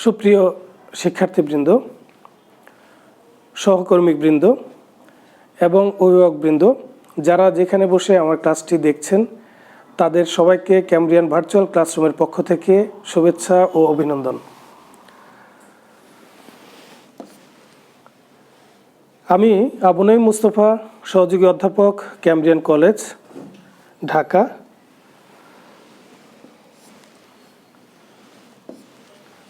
সুপ্রিয় শিক্ষার্থীবৃন্দ, সহকর্মীবৃন্দ এবং অভিভাবকবৃন্দ, যারা যেখানে বসে আমার ক্লাসটি দেখছেন তাদের সবাইকে ক্যামব্রিয়ান ভার্চুয়াল ক্লাসরুমের পক্ষ থেকে শুভেচ্ছা ও অভিনন্দন। আমি আবু নঈম মুস্তফা, সহযোগী অধ্যাপক, ক্যামব্রিয়ান কলেজ, ঢাকা।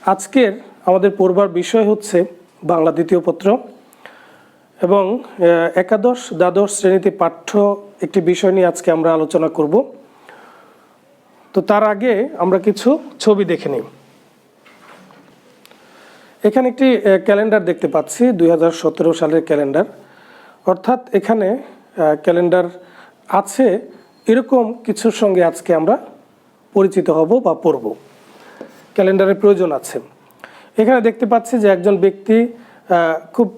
আজকের আমাদের পড়বার বিষয় হচ্ছে বাংলা দ্বিতীয় পত্র এবং একাদশ দ্বাদশ শ্রেণীতে পাঠ্য একটি বিষয় নিয়ে আজকে আমরা আলোচনা করব। তো তার আগে আমরা কিছু ছবি দেখে নিই। এখানে একটি ক্যালেন্ডার দেখতে পাচ্ছি, 2017 সালের ক্যালেন্ডার। অর্থাৎ এখানে ক্যালেন্ডার আছে এরকম কিছুর সঙ্গে আজকে আমরা পরিচিত হব বা পড়ব। ক্যালেন্ডারের প্রয়োজন আছে। এখানে দেখতে পাচ্ছি যে একজন ব্যক্তি খুব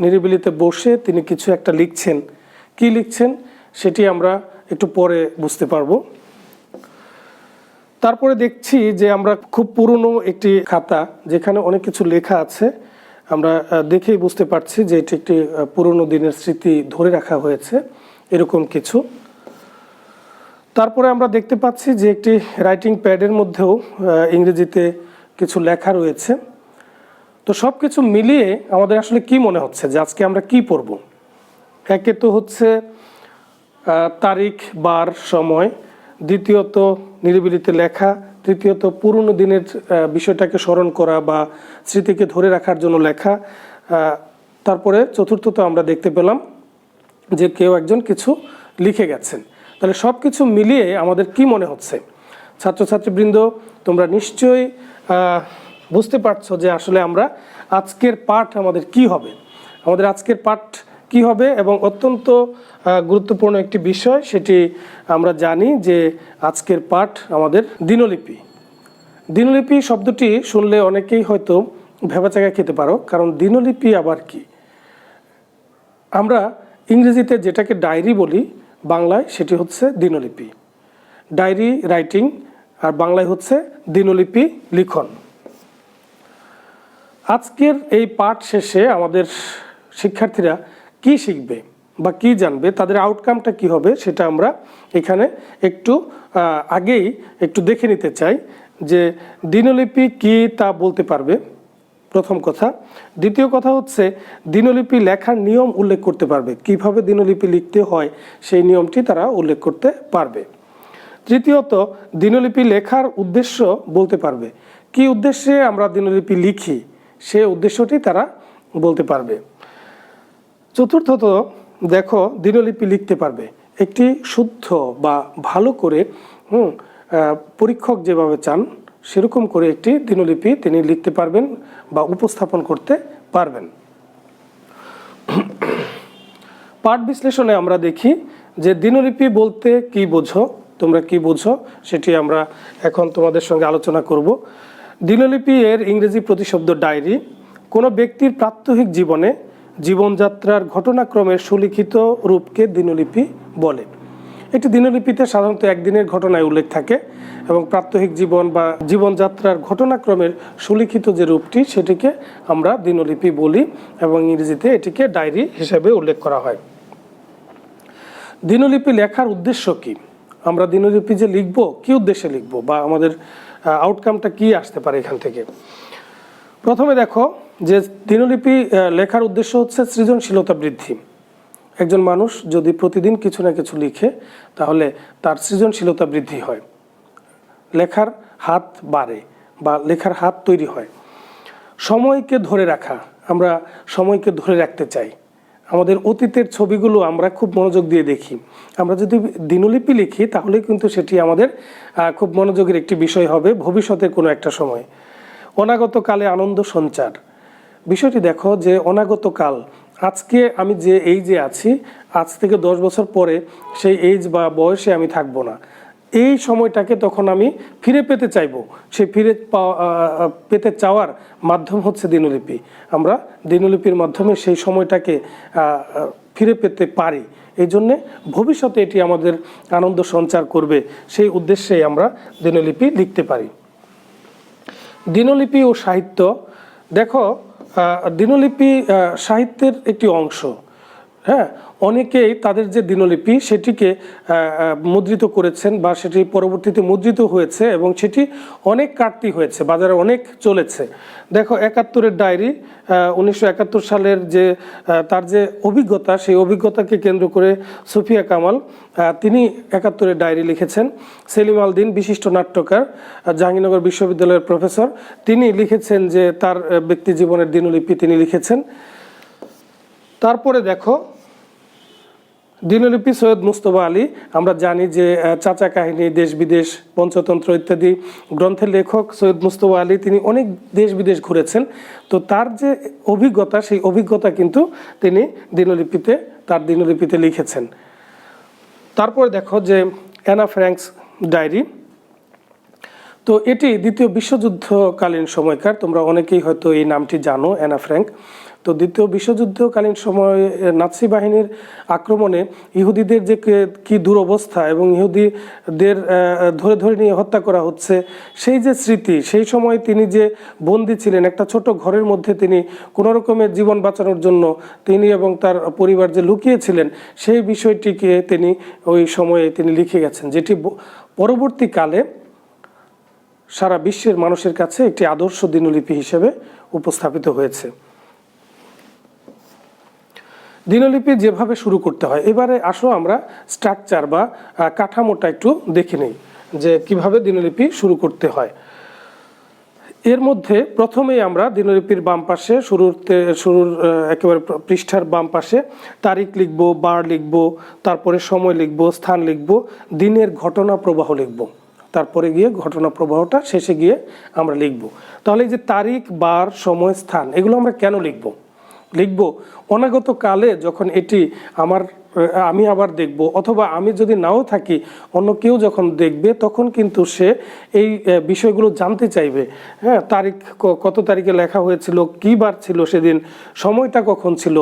নিরিবিলিতে বসে তিনি কিছু একটা লিখছেন। কি লিখছেন সেটি আমরা একটু পরে বুঝতে পারবো। তারপরে দেখছি যে আমরা খুব পুরনো একটি খাতা, যেখানে অনেক কিছু লেখা আছে। আমরা দেখেই বুঝতে পারছি যে এটি একটি পুরনো দিনের স্মৃতি ধরে রাখা হয়েছে, এরকম কিছু। তারপরে আমরা দেখতে পাচ্ছি যে একটি রাইটিং প্যাডের মধ্যেও ইংরেজিতে কিছু লেখা রয়েছে। তো সব কিছু মিলিয়ে আমাদের আসলে কি মনে হচ্ছে যে আজকে আমরা কি পড়ব? একে তো হচ্ছে তারিখ, বার, সময়, দ্বিতীয়ত নিরিবিলিতে লেখা, তৃতীয়ত পুরনো দিনের বিষয়টাকে স্মরণ করা বা স্মৃতিকে ধরে রাখার জন্য লেখা, তারপরে চতুর্থত আমরা দেখতে পেলাম যে কেউ একজন কিছু লিখে গেছেন। তাহলে সব কিছু মিলিয়ে আমাদের কি মনে হচ্ছে? ছাত্রছাত্রীবৃন্দ, তোমরা নিশ্চয়ই বুঝতে পারছো যে আসলে আমরা আজকের পাঠ আমাদের কি হবে। আমাদের আজকের পাঠ কি হবে এবং অত্যন্ত গুরুত্বপূর্ণ একটি বিষয়, সেটি আমরা জানি যে আজকের পাঠ আমাদের দিনলিপি। দিনলিপি শব্দটি শুনলে অনেকেই হয়তো ভেবাচাকা খেতে পারো, কারণ দিনলিপি আবার কি? আমরা ইংরেজিতে যেটাকে ডায়েরি বলি, বাংলায় সেটি হচ্ছে দিনলিপি। ডায়েরি রাইটিং আর বাংলায় হচ্ছে দিনলিপি লিখন। আজকের এই পাঠ শেষে আমাদের শিক্ষার্থীরা কি শিখবে বা কি জানবে, তাদের আউটকামটা কি হবে, সেটা আমরা এখানে একটু আগেই একটু দেখে নিতে চাই যে দিনলিপি কি তা বলতে পারবে, প্রথম কথা। দ্বিতীয় কথা হচ্ছে দিনলিপি লেখার নিয়ম উল্লেখ করতে পারবে, কিভাবে দিনলিপি লিখতে হয় সেই নিয়মটি তারা উল্লেখ করতে পারবে। তৃতীয়ত দিনলিপি লেখার উদ্দেশ্য বলতে পারবে, কি উদ্দেশ্যে আমরা দিনলিপি লিখি সে উদ্দেশ্যটি তারা বলতে পারবে। চতুর্থত দেখো, দিনলিপি লিখতে পারবে একটি শুদ্ধ বা ভালো করে পরীক্ষক যেভাবে চান সেরকম করে একটি দিনলিপি তিনি লিখতে পারবেন বা উপস্থাপন করতে পারবেন। পাঠ বিশ্লেষণে আমরা দেখি যে দিনলিপি বলতে কি বোঝো, তোমরা কি বোঝো সেটি আমরা এখন তোমাদের সঙ্গে আলোচনা করব। দিনলিপি এর ইংরেজি প্রতিশব্দ ডায়েরি। কোনো ব্যক্তির প্রাত্যহিক জীবনে জীবনযাত্রার ঘটনাক্রমের সুলিখিত রূপকে দিনলিপি বলে। একটি দিনলিপিতে সাধারণত একদিনের ঘটনায় উল্লেখ থাকে এবং প্রাত্যহিক জীবন বা জীবনযাত্রার ঘটনাক্রমের সুলিখিত যে রূপটি সেটিকে আমরা দিনলিপি বলি এবং ইংরেজিতে এটিকে ডায়েরি হিসেবে উল্লেখ করা হয়। দিনলিপি লেখার উদ্দেশ্য কি? আমরা দিনলিপি যে লিখব, কি উদ্দেশ্যে লিখব বা আমাদের আউটকামটা কি আসতে পারে এখান থেকে? প্রথমে দেখো যে দিনলিপি লেখার উদ্দেশ্য হচ্ছে সৃজনশীলতা বৃদ্ধি। একজন মানুষ যদি প্রতিদিন কিছু না কিছু লিখে তাহলে তার সৃজনশীলতা বৃদ্ধি হয়, লেখার হাত বাড়ে বা লেখার হাত তৈরি হয়। সময়কে ধরে রাখা, আমরা সময়কে ধরে রাখতে চাই। আমাদের অতীতের ছবিগুলো আমরা খুব মনোযোগ দিয়ে দেখি। আমরা যদি দিনলিপি লিখি তাহলে কিন্তু সেটি আমাদের খুব মনোযোগের একটি বিষয় হবে ভবিষ্যতের কোনো একটা সময়। অনাগত কালে আনন্দ সঞ্চার, বিষয়টি দেখো যে অনাগত কাল, আজকে আমি যে এই যে আছি, আজ থেকে 10 বছর পরে সেই এইজ বা বয়সে আমি থাকবো না। এই সময়টাকে তখন আমি ফিরে পেতে চাইবো। সেই ফিরে পেতে চাওয়ার মাধ্যম হচ্ছে দিনলিপি। আমরা দিনলিপির মাধ্যমে সেই সময়টাকে ফিরে পেতে পারি। এই জন্যে ভবিষ্যতে এটি আমাদের আনন্দ সঞ্চার করবে, সেই উদ্দেশ্যে আমরা দিনলিপি লিখতে পারি। দিনলিপি ও সাহিত্য। দেখো, দিনলিপি সাহিত্যের একটি অংশ। হ্যাঁ, অনেকেই তাদের যে দিনলিপি সেটিকে মুদ্রিত করেছেন বা সেটি পরবর্তীতে মুদ্রিত হয়েছে এবং সেটি অনেক কাটতি হয়েছে, বাজারে অনেক চলেছে। দেখো, ৭১-এর ডায়েরি, ১৯৭১ সালের যে তার যে অভিজ্ঞতা, সেই অভিজ্ঞতাকে কেন্দ্র করে সুফিয়া কামাল তিনি ৭১-এর ডায়েরি লিখেছেন। সেলিম আল দীন বিশিষ্ট নাট্যকার, জাহাঙ্গীরনগর বিশ্ববিদ্যালয়ের প্রফেসর, তিনি লিখেছেন যে তার ব্যক্তি জীবনের দিনলিপি তিনি লিখেছেন। তারপরে দেখো, দিনলিপি সৈয়দ মুস্তফা আলী। আমরা জানি যে চাচা কাহিনী, দেশ বিদেশ, পঞ্চতন্ত্র ইত্যাদি গ্রন্থের লেখক সৈয়দ মুস্তফা আলী তিনি অনেক দেশ বিদেশ ঘুরেছেন। তো তার যে অভিজ্ঞতা, সেই অভিজ্ঞতা কিন্তু তিনি তার দিনলিপিতে লিখেছেন। তারপরে দেখো যে অ্যানা ফ্র্যাঙ্কস ডায়েরি। তো এটি দ্বিতীয় বিশ্বযুদ্ধকালীন সময়কার, তোমরা অনেকেই হয়তো এই নামটি জানো, অ্যানা ফ্র্যাঙ্ক। তো দ্বিতীয় বিশ্বযুদ্ধকালীন সময়ে নাৎসি বাহিনীর আক্রমণে ইহুদিদের যে কি দুরবস্থা এবং ইহুদিদের ধরে ধরে নিয়ে হত্যা করা হচ্ছে, সেই যে স্মৃতি, সেই সময় তিনি যে বন্দী ছিলেন একটা ছোট ঘরের মধ্যে, তিনি কোনো রকমের জীবন বাঁচানোর জন্য তিনি এবং তার পরিবার যে লুকিয়েছিলেন, সেই বিষয়টিকে তিনি ওই সময়ে তিনি লিখে গেছেন, যেটি পরবর্তীকালে সারা বিশ্বের মানুষের কাছে একটি আদর্শ দিনলিপি হিসেবে উপস্থাপিত হয়েছে। দিনলিপি যেভাবে শুরু করতে হয়, এবারে আসো আমরা স্ট্রাকচার বা কাঠামোটা একটু দেখে নিই যে কিভাবে দিনলিপি শুরু করতে হয়। এর মধ্যে প্রথমেই আমরা দিনলিপির বাম পাশে শুরুর একেবারে পৃষ্ঠার বাম পাশে তারিখ লিখব, বার লিখব, তারপরে সময় লিখব, স্থান লিখব, দিনের ঘটনা প্রবাহ লিখব, তারপরে গিয়ে ঘটনা প্রবাহটা শেষে গিয়ে আমরা লিখব। তাহলে এই যে তারিখ, বার, সময়, স্থান, এগুলো আমরা কেন লিখব? অনাগত কালে যখন এটি আমি আবার দেখব, অথবা আমি যদি নাও থাকি, অন্য কেউ যখন দেখবে, তখন কিন্তু সে এই বিষয়গুলো জানতে চাইবে। হ্যাঁ, তারিখ কত তারিখে লেখা হয়েছিল, কী বার ছিল সেদিন, সময়টা কখন ছিল,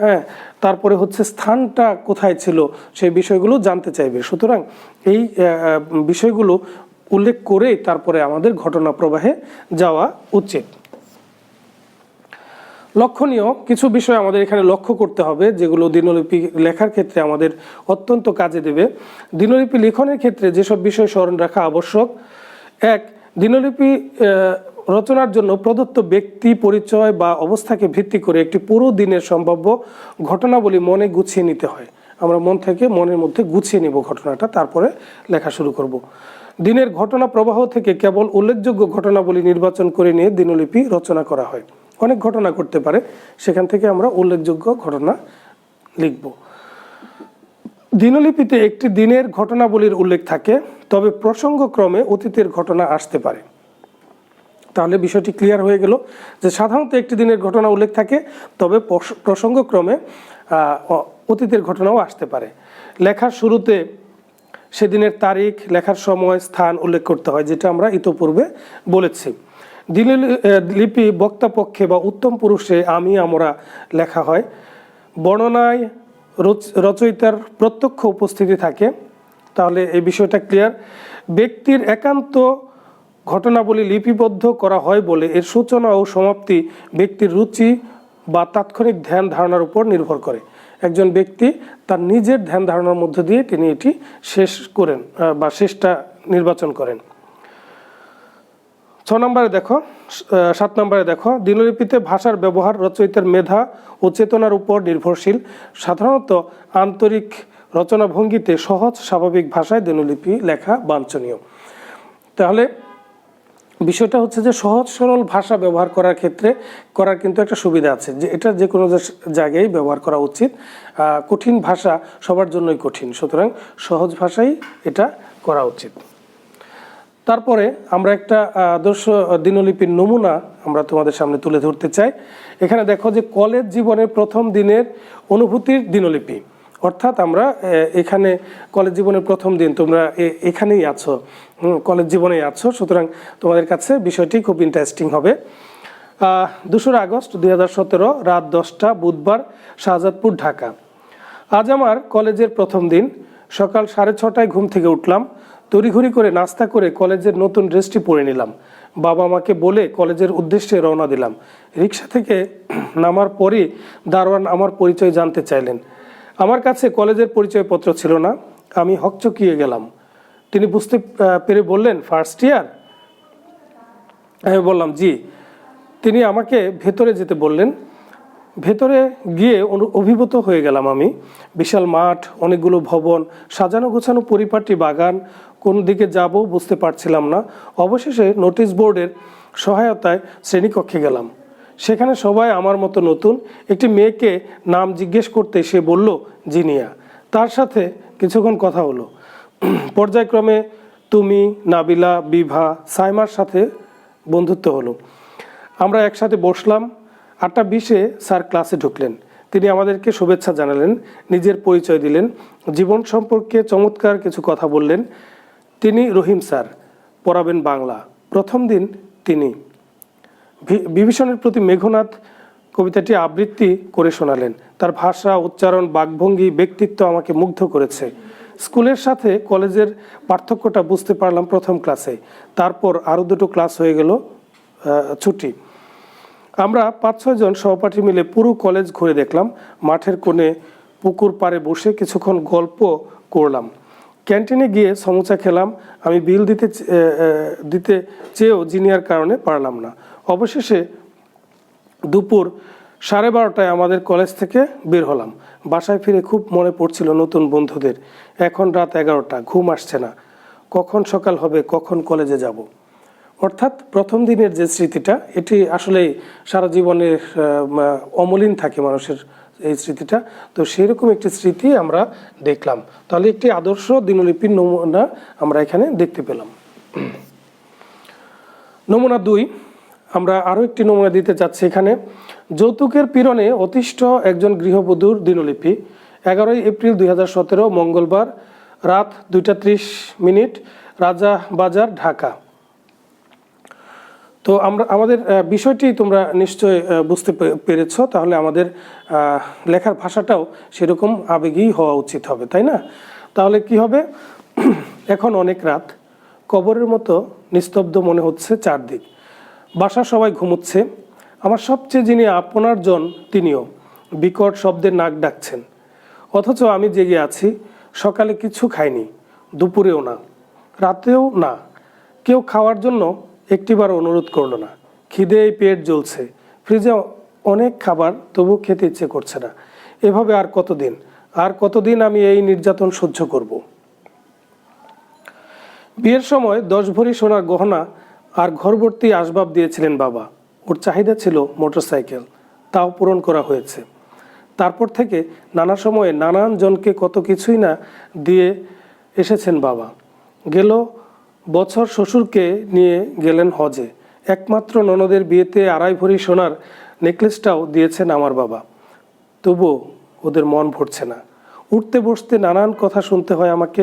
হ্যাঁ, তারপরে হচ্ছে স্থানটা কোথায় ছিল, সেই বিষয়গুলো জানতে চাইবে। সুতরাং এই বিষয়গুলো উল্লেখ করেই তারপরে আমাদের ঘটনা প্রবাহে যাওয়া উচিত। লক্ষণীয় কিছু বিষয় আমাদের এখানে লক্ষ্য করতে হবে, যেগুলো দিনলিপি লেখার ক্ষেত্রে আমাদের অত্যন্ত কাজে দেবে। দিনলিপি লিখনের ক্ষেত্রে যেসব বিষয় স্মরণ রাখা আবশ্যক: ১. দিনলিপি রচনার জন্য প্রদত্ত ব্যক্তি পরিচয় বা অবস্থাকে ভিত্তি করে একটি পুরো দিনের সম্ভাব্য ঘটনাবলী মনে গুছিয়ে নিতে হয়। আমরা মনের মধ্যে গুছিয়ে নিব ঘটনাটা, তারপরে লেখা শুরু করব। দিনের ঘটনা প্রবাহ থেকে কেবল উল্লেখযোগ্য ঘটনাবলী নির্বাচন করে নিয়ে দিনলিপি রচনা করা হয়। অনেক ঘটনা করতে পারে, সেখান থেকে আমরা উল্লেখযোগ্য ঘটনা লিখব। দিনলিপিতে একটি দিনের ঘটনাবলীর উল্লেখ থাকে, তবে প্রসঙ্গক্রমে অতীতের ঘটনা আসতে পারে। তাহলে বিষয়টি ক্লিয়ার হয়ে গেল যে সাধারণত একটি দিনের ঘটনা উল্লেখ থাকে, তবে প্রসঙ্গক্রমে অতীতের ঘটনাও আসতে পারে। লেখার শুরুতে সেদিনের তারিখ, লেখার সময়, স্থান উল্লেখ করতে হয়, যেটা আমরা ইতোপূর্বে বলেছি। দিনলিপি বক্তা পক্ষে বা উত্তম পুরুষে আমি আমরা লেখা হয়। বর্ণনায় রচয়িতার প্রত্যক্ষ উপস্থিতি থাকে। তাহলে এই বিষয়টা ক্লিয়ার। ব্যক্তির একান্ত ঘটনাবলী লিপিবদ্ধ করা হয় বলে এর সূচনা ও সমাপ্তি ব্যক্তির রুচি বা তাৎক্ষণিক ধ্যান ধারণার উপর নির্ভর করে। একজন ব্যক্তি তার নিজের ধ্যান ধারণার মধ্য দিয়ে তিনি এটি শেষ করেন বা শেষটা নির্বাচন করেন। 7 নম্বরে দেখো, দিনলিপিতে ভাষার ব্যবহার রচয়িতার মেধা ও চেতনার উপর নির্ভরশীল। সাধারণত আন্তরিক রচনাভঙ্গিতে সহজ স্বাভাবিক ভাষায় দিনলিপি লেখা বাঞ্ছনীয়। তাহলে বিষয়টা হচ্ছে যে সহজ সরল ভাষা ব্যবহার করার কিন্তু একটা সুবিধা আছে, যে এটা যে কোনো জায়গায় ব্যবহার করা উচিত। কঠিন ভাষা সবার জন্যই কঠিন, সুতরাং সহজ ভাষাই এটা করা উচিত। তারপরে আমরা একটা আদর্শ দিনলিপির নমুনা আমরা তোমাদের সামনে তুলে ধরতে চাই। এখানে দেখো যে কলেজ জীবনের প্রথম দিনের অনুভূতির দিনলিপি, অর্থাৎ আমরা এখানে কলেজ জীবনের প্রথম দিন, তোমরা এখানেই আছো, কলেজ জীবনেই আছো, সুতরাং তোমাদের কাছে বিষয়টি খুব ইন্টারেস্টিং হবে। 2 আগস্ট 2017 রাত 10টা, বুধবার, শাহজাদপুর, ঢাকা। আজ আমার কলেজের প্রথম দিন। সকাল 6:30টায় ঘুম থেকে উঠলাম। তড়িঘড়ি করে নাস্তা করে কলেজের নতুন ড্রেসটি পরে নিলাম। বাবা মাকে বলে কলেজের উদ্দেশ্যে রওনা দিলাম। রিক্সা থেকে নামার পরই দারোয়ান আমার পরিচয় জানতে চাইলেন। আমার কাছে কলেজের পরিচয়পত্র ছিল না। আমি হকচকিয়ে গেলাম। তিনি বুঝতে পেরে বললেন, ফার্স্ট ইয়ার? আমি বললাম, জি। তিনি আমাকে ভেতরে যেতে বললেন। ভেতরে গিয়ে অভিভূত হয়ে গেলাম আমি। বিশাল মাঠ, অনেকগুলো ভবন, সাজানো গোছানো পরিপাটি বাগান। কোন দিকে যাব বুঝতে পারছিলাম না। অবশেষে নোটিশ বোর্ডের সহায়তায় শ্রেণীকক্ষে গেলাম। সেখানে সবাই আমার মতো নতুন। একটি মেয়েকে নাম জিজ্ঞেস করতে সে বলল, জিনিয়া। তার সাথে কিছুক্ষণ কথা হলো। পর্যায়ক্রমে তুমি, নাবিলা, বিভা, সাইমার সাথে বন্ধুত্ব হলো। আমরা একসাথে বসলাম। 8:20-এ স্যার ক্লাসে ঢুকলেন। তিনি আমাদেরকে শুভেচ্ছা জানালেন, নিজের পরিচয় দিলেন, জীবন সম্পর্কে চমৎকার কিছু কথা বললেন। তিনি রহিম স্যার, পড়াবেন বাংলা। প্রথম দিন তিনি বিভীষণের প্রতি মেঘনাদ কবিতাটি আবৃত্তি করে শোনালেন। তার ভাষা, উচ্চারণ, বাকভঙ্গি, ব্যক্তিত্ব আমাকে মুগ্ধ করেছে। স্কুলের সাথে কলেজের পার্থক্যটা বুঝতে পারলাম প্রথম ক্লাসে। তারপর আরও 2টো ক্লাস হয়ে গেল ছুটি। আমরা 5-6 জন সহপাঠী মিলে পুরো কলেজ ঘুরে দেখলাম। মাঠের কোণে পুকুর পাড়ে বসে কিছুক্ষণ গল্প করলাম। ক্যান্টিনে গিয়ে সমোসা খেলাম। আমি বিল দিতে চেয়েও জিনিয়ার কারণে পারলাম না। অবশেষে দুপুর 12:30টায় আমাদের কলেজ থেকে বের হলাম। বাসায় ফিরে খুব মনে পড়ছিল নতুন বন্ধুদের। এখন রাত 11টা, ঘুম আসছে না। কখন সকাল হবে, কখন কলেজে যাব। অর্থাৎ প্রথম দিনের যে স্মৃতিটা, এটি আসলেই সারা জীবনের অমলিন থাকে মানুষের এই স্মৃতিটা। তো সেরকম একটি স্মৃতি আমরা দেখলাম। তাহলে একটি আদর্শ দিনলিপির নমুনা আমরা এখানে দেখতে পেলাম। নমুনা 2, আমরা আরও একটি নমুনা দিতে চাচ্ছি এখানে। যৌতুকের পীড়নে অতিষ্ঠ একজন গৃহবধূর দিনলিপি। 11ই এপ্রিল 2017, মঙ্গলবার, রাত 2:30, রাজাবাজার, ঢাকা। তো আমাদের বিষয়টি তোমরা নিশ্চয় বুঝতে পেরেছ। তাহলে আমাদের লেখার ভাষাটাও সেরকম আবেগী হওয়া উচিত হবে, তাই না? তাহলে কি হবে? এখন অনেক রাত, কবরের মতো নিস্তব্ধ মনে হচ্ছে চারদিক। বাসার সবাই ঘুমোচ্ছে। আমার সবচেয়ে যিনি আপনার জন, তিনিও বিকট শব্দে নাক ডাকছেন। অথচ আমি জেগে আছি। সকালে কিছু খাইনি, দুপুরেও না, রাতেও না। কেউ খাওয়ার জন্য একটিবার অনুরোধ করলো না। খিদেই পেট জ্বলছে। ফ্রিজে অনেক খাবার, তবু খেতে ইচ্ছে করছে না। এভাবে আর কতদিন আমি এই নির্যাতন সহ্য করব? বিয়ের সময় 10 ভরি সোনার গহনা আর ঘরভর্তি আসবাব দিয়েছিলেন বাবা। ওর চাহিদা ছিল মোটরসাইকেল, তাও পূরণ করা হয়েছে। তারপর থেকে নানা সময়ে নানান জনকে কত কিছুই না দিয়ে এসেছেন বাবা। গেল বছর শ্বশুরকে নিয়ে গেলেন হজে। একমাত্র ননদের বিয়েতে 2.5 ভরি সোনার নেকলেসটাও দিয়েছেন আমার বাবা। তবুও ওদের মন ভরছে না। উঠতে বসতে নানান কথা শুনতে হয় আমাকে।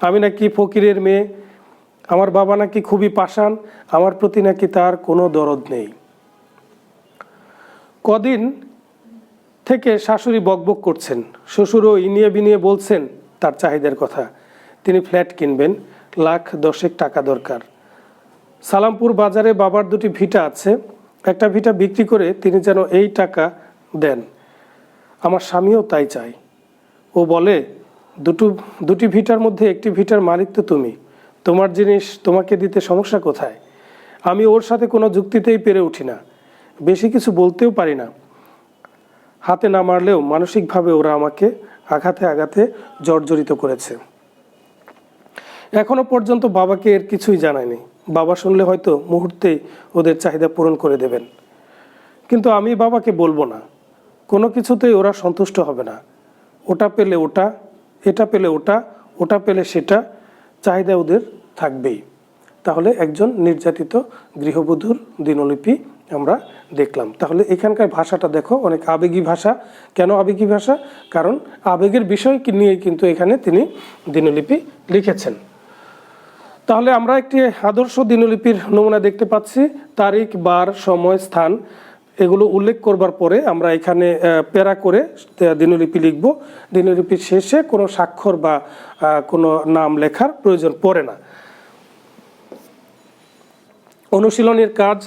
আমি নাকি ফকিরের মেয়ে, আমার বাবা নাকি খুবই পাষাণ, আমার প্রতি নাকি তার কোনো দরদ নেই। কদিন থেকে শাশুড়ি বকবক করছেন। শ্বশুরও ইনিয়ে বিনিয়ে বলছেন তার চাহিদার কথা। তিনি ফ্ল্যাট কিনবেন, 1,10,000 টাকা দরকার। সালামপুর বাজারে বাবার 2টি ভিটা আছে। একটা ভিটা বিক্রি করে তিনি যেন এই টাকা দেন। আমার স্বামীও তাই চায়। ও বলে, দুটি ভিটার মধ্যে একটি ভিটার মালিক তো তুমি, তোমার জিনিস তোমাকে দিতে সমস্যা কোথায়? আমি ওর সাথে কোনো যুক্তিতেই পেরে উঠি না, বেশি কিছু বলতেও পারি না। হাতে না মারলেও মানসিকভাবে ওরা আমাকে আঘাতে আঘাতে জর্জরিত করেছে। এখনো পর্যন্ত বাবাকে এর কিছুই জানায়নি। বাবা শুনলে হয়তো মুহূর্তেই ওদের চাহিদা পূরণ করে দেবেন। কিন্তু আমি বাবাকে বলবো না। কোনো কিছুতেই ওরা সন্তুষ্ট হবে না। ওটা পেলে ওটা, এটা পেলে ওটা, ওটা পেলে সেটা, চাহিদা ওদের থাকবেই। তাহলে একজন নির্যাতিত গৃহবধূর দিনলিপি আমরা দেখলাম। তাহলে এখানকার ভাষাটা দেখো, অনেক আবেগী ভাষা। কেন আবেগী ভাষা? কারণ আবেগের বিষয় নিয়ে কিন্তু এখানে তিনি দিনলিপি লিখেছেন। তাহলে আমরা একটি আদর্শ দিনলিপির নমুনা দেখতে পাচ্ছি। তারিখ, বার, সময়, স্থান এগুলো উল্লেখ করবার পরে আমরা এখানে প্যারা করে দিনলিপি লিখব। দিনলিপির শেষে কোনো স্বাক্ষর বা কোনো নাম লেখার প্রয়োজন পড়ে না। অনুশীলনের কাজ,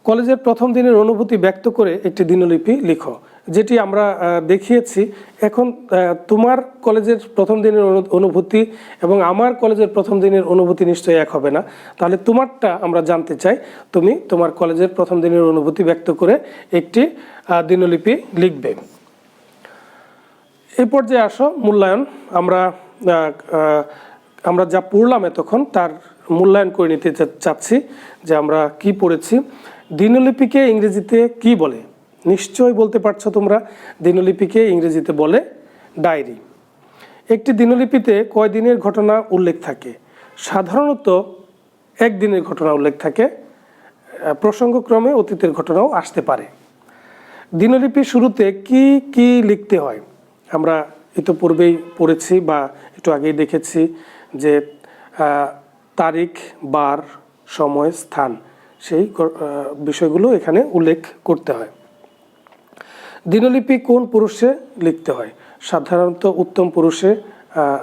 কলেজের প্রথম দিনের অনুভূতি ব্যক্ত করে একটি দিনলিপি লিখো। যেটি আমরা দেখিয়েছি। এখন তোমার কলেজের প্রথম দিনের অনুভূতি এবং আমার কলেজের প্রথম দিনের অনুভূতি নিশ্চয়ই এক হবে না। তাহলে তোমারটা আমরা জানতে চাই। তুমি তোমার কলেজের প্রথম দিনের অনুভূতি ব্যক্ত করে একটি দিনলিপি লিখবে। এই পর্যায়ে আসো মূল্যায়ন। আমরা যা পড়লাম এতক্ষণ তার মূল্যায়ন করে নিতে চাচ্ছি যে আমরা কি পড়েছি। দিনলিপিকে ইংরেজিতে কি বলে? নিশ্চয়ই বলতে পারছো তোমরা। দিনলিপিকে ইংরেজিতে বলে ডায়েরি। একটি দিনলিপিতে কয় দিনের ঘটনা উল্লেখ থাকে? সাধারণত একদিনের ঘটনা উল্লেখ থাকে, প্রসঙ্গক্রমে অতীতের ঘটনাও আসতে পারে। দিনলিপির শুরুতে কি কি লিখতে হয়? আমরা ইতিপূর্বেই পড়েছি বা একটু আগেই দেখেছি যে তারিখ, বার, সময়, স্থান, সেই বিষয়গুলো এখানে উল্লেখ করতে হয়। দিনলিপি কোন পুরুষে লিখতে হয়? সাধারণত উত্তম পুরুষে,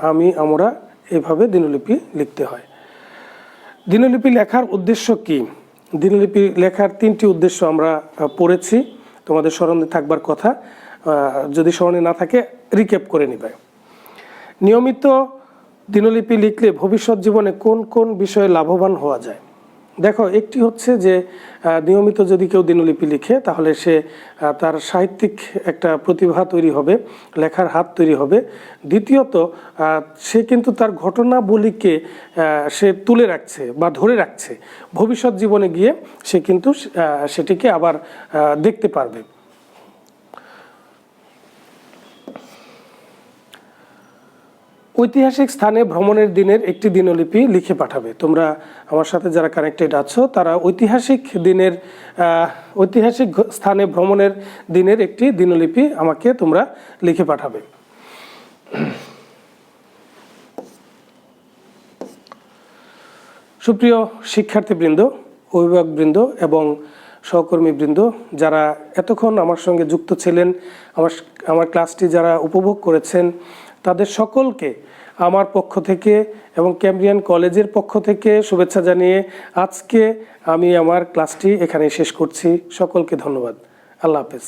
আমি, আমরা, এইভাবে দিনলিপি লিখতে হয়। দিনলিপি লেখার উদ্দেশ্য কি? দিনলিপি লেখার 3টি উদ্দেশ্য আমরা পড়েছি, তোমাদের স্মরণে থাকবার কথা। যদি স্মরণে না থাকে রিক্যাপ করে নিবে। নিয়মিত দিনলিপি লিখলে ভবিষ্যৎ জীবনে কোন কোন বিষয়ে লাভবান হওয়া যায়? দেখো, একটি হচ্ছে যে নিয়মিত যদি কেউ দিনলিপি লিখে তাহলে সে তার সাহিত্যিক একটা প্রতিভা তৈরি হবে, লেখার হাত তৈরি হবে। দ্বিতীয়ত, সে কিন্তু তার ঘটনাবলীকে সে তুলে রাখছে বা ধরে রাখছে। ভবিষ্যৎ জীবনে গিয়ে সে কিন্তু সেটিকে আবার দেখতে পারবে। ঐতিহাসিক স্থানে ভ্রমণের দিনের একটি দিনলিপি লিখে পাঠাবে। তোমরা আমার সাথে যারা কানেক্টেড আছো তারা ঐতিহাসিক স্থানে ভ্রমণের দিনের একটি দিনলিপি আমাকে তোমরা লিখে পাঠাবে। সুপ্রিয় শিক্ষার্থীবৃন্দ, অভিভাবকবৃন্দ এবং সহকর্মীবৃন্দ, যারা এতক্ষণ আমার সঙ্গে যুক্ত ছিলেন, আমার ক্লাসটি যারা উপভোগ করেছেন, তাদের সকলকে আমার পক্ষ থেকে এবং ক্যামব্রিয়ান কলেজের পক্ষ থেকে শুভেচ্ছা জানিয়ে আজকে আমি আমার ক্লাসটি এখানে শেষ করছি। সকলকে ধন্যবাদ। আল্লাহ হাফেজ।